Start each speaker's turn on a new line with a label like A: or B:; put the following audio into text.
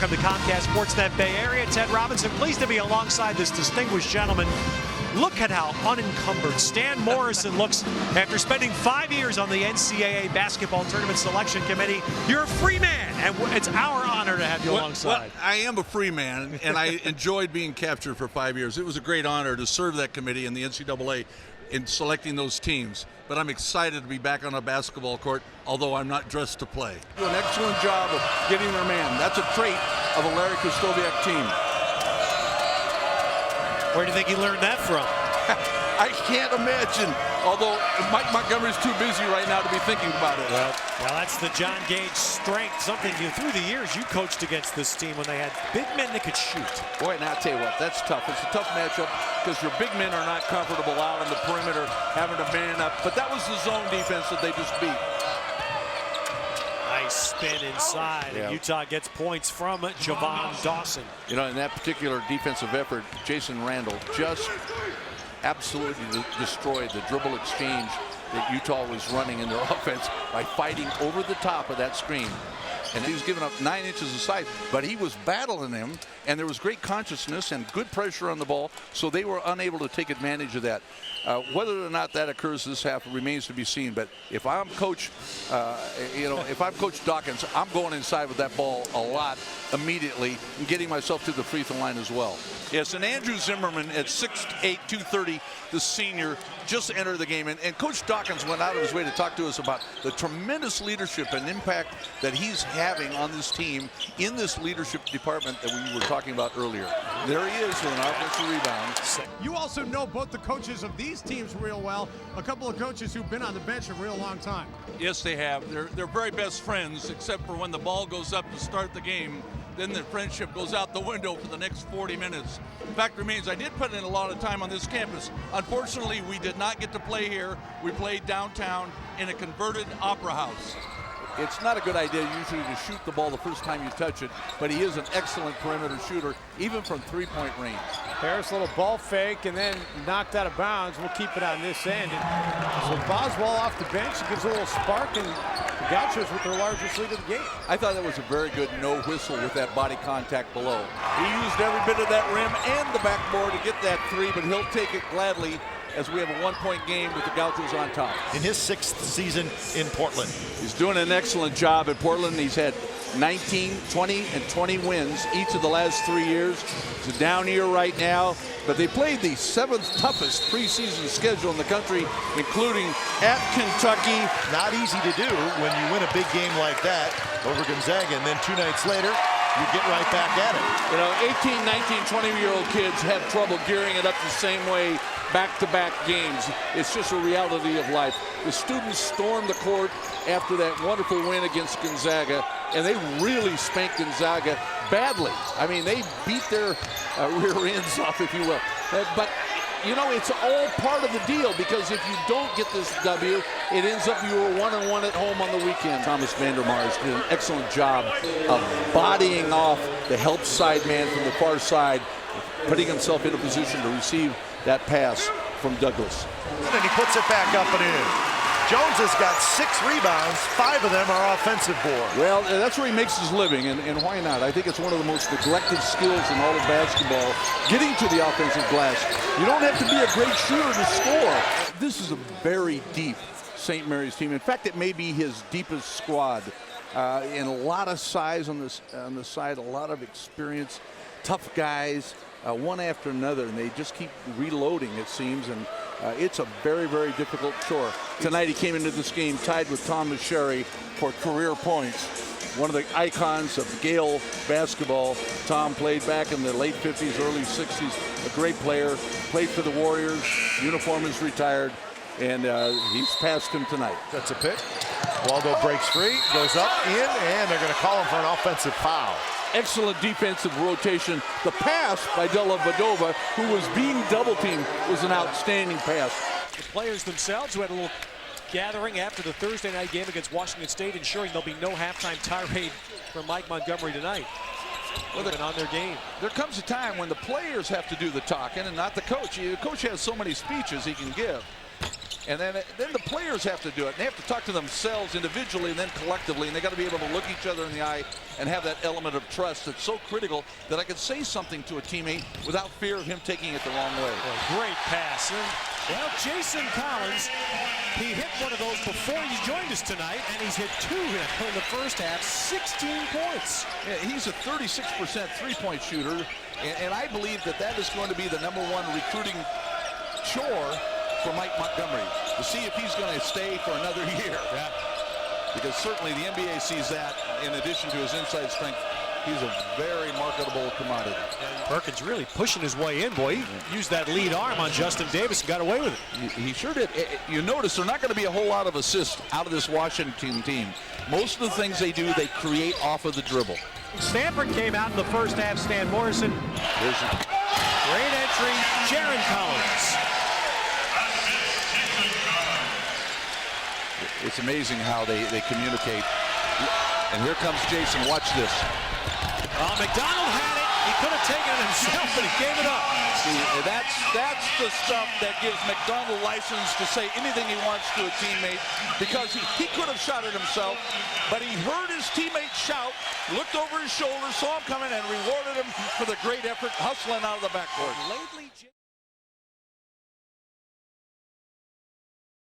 A: Welcome to Comcast Sportsnet Bay Area. Ted Robinson, pleased to be alongside this distinguished gentleman. Look at how unencumbered Stan Morrison looks after spending 5 years on the NCAA Basketball Tournament Selection Committee. You're a free man, and it's our honor to have you alongside.
B: Well, I am a free man, and I enjoyed being captured for 5 years. It was a great honor to serve that committee in the NCAA in selecting those teams. But I'm excited to be back on a basketball court, although I'm not dressed to play.
C: Do an excellent job of getting their man. That's a trait of a Larry Kostoviak team.
A: Where do you think he learned that from?
C: I can't imagine. Although Mike Montgomery's too busy right now to be thinking about it.
A: Well, that's the John Gage strength. Something through the years you coached against this team when they had big men that could shoot.
C: Boy, and I'll tell you what, that's tough. It's a tough matchup because your big men are not comfortable out on the perimeter having to man up. But that was the zone defense that they just beat.
A: Nice spin inside, and Utah gets points from Javon Dawson.
C: You know, in that particular defensive effort, Jason Randall just absolutely destroyed the dribble exchange that Utah was running in their offense by fighting over the top of that screen. And he was giving up 9 inches of size, but he was battling him, and there was great consciousness and good pressure on the ball, so they were unable to take advantage of that. Whether or not that occurs this half remains to be seen. But if I'm Coach, if I'm Coach Dawkins, I'm going inside with that ball a lot immediately and getting myself to the free throw line as well. Yes, and Andrew Zimmerman at 6'8", 230, the senior, just entered the game. And Coach Dawkins went out of his way to talk to us about the tremendous leadership and impact that he's having on this team in this leadership department that we were talking about earlier. There he is with an offensive rebound.
D: You also know both the coaches of these teams real well, a couple of coaches who've been on the bench a real long time.
B: Yes, they have. They're very best friends, except for when the ball goes up to start the game. Then the friendship goes out the window for the next 40 minutes. The fact remains, I did put in a lot of time on this campus. Unfortunately, we did not get to play here. We played downtown in a converted opera house.
C: It's not a good idea usually to shoot the ball the first time you touch it, but he is an excellent perimeter shooter, even from three-point range.
D: Harris, a little ball fake, and then knocked out of bounds. We'll keep it on this end. And so Boswell off the bench gives a little spark, and the Gauchos with their largest lead of the game.
C: I thought that was a very good no whistle with that body contact below. He used every bit of that rim and the backboard to get that three, but he'll take it gladly as we have a one-point game with the Gauchos on top.
E: In his 6th season in Portland.
C: He's doing an excellent job at Portland. He's had 19, 20, and 20 wins each of the last 3 years. It's a down year right now, but they played the 7th toughest preseason schedule in the country, including at Kentucky.
E: Not easy to do when you win a big game like that over Gonzaga, and then 2 nights later, you get right back at it.
C: You know, 18, 19, 20-year-old kids have trouble gearing it up the same way back-to-back games. It's just a reality of life. The students stormed the court after that wonderful win against Gonzaga, and they really spanked Gonzaga badly. I mean, they beat their rear ends off, if you will. But you know, it's all part of the deal, because if you don't get this W, it ends up you were 1-1 at home on the weekend. Thomas Vandermars did an excellent job of bodying off the help side man from the far side, putting himself in a position to receive that pass from Douglas.
E: And he puts it back up and in. Jones has got 6 rebounds, 5 of them are offensive boards.
C: Well, that's where he makes his living, and why not? I think it's one of the most neglected skills in all of basketball, getting to the offensive glass. You don't have to be a great shooter to score. This is a very deep St. Mary's team. In fact, it may be his deepest squad. And a lot of size on the side, a lot of experience, tough guys, one after another, and they just keep reloading, it seems, and it's a very, very difficult chore. Tonight he came into this game tied with Thomas Sherry for career points. One of the icons of Gale basketball. Tom played back in the late 50s, early 60s. A great player, played for the Warriors. Uniform is retired, and he's passed him tonight.
E: That's a pick. Waldo breaks free, goes up, in, and they're going to call him for an offensive foul.
C: Excellent defensive rotation. The pass by Della Vadova, who was being double-teamed, was an outstanding pass.
A: The players themselves, who had a little gathering after the Thursday night game against Washington State, ensuring there'll be no halftime tirade from Mike Montgomery tonight. Well, they're on their game.
C: There comes a time when the players have to do the talking and not the coach. The coach has so many speeches he can give. And then the players have to do it. They have to talk to themselves individually and then collectively, and they got to be able to look each other in the eye and have that element of trust that's so critical that I could say something to a teammate without fear of him taking it the wrong way.
A: Great pass. Well, Jason Collins, he hit one of those before he joined us tonight, and he's hit 2 in the first half, 16 points.
C: Yeah, he's a 36% three-point shooter, and I believe that is going to be the #1 recruiting chore for Mike Montgomery, to see if he's going to stay for another year.
A: Yeah.
C: Because certainly the NBA sees that in addition to his inside strength. He's a very marketable commodity.
A: Perkins really pushing his way in, boy. He used that lead arm on Justin Davis and got away with it.
C: He sure did. You notice there's not going to be a whole lot of assists out of this Washington team. Most of the things they do, they create off of the dribble.
A: Stanford came out in the first half. Stan Morrison. Great entry, Jaron Collins.
C: It's amazing how they communicate. And here comes Jason. Watch this.
A: McDonald had it. He could have taken it himself, but he gave it up.
C: See, that's the stuff that gives McDonald license to say anything he wants to a teammate, because he could have shot it himself, but he heard his teammate shout, looked over his shoulder, saw him coming, and rewarded him for the great effort hustling out of the backcourt. Lately,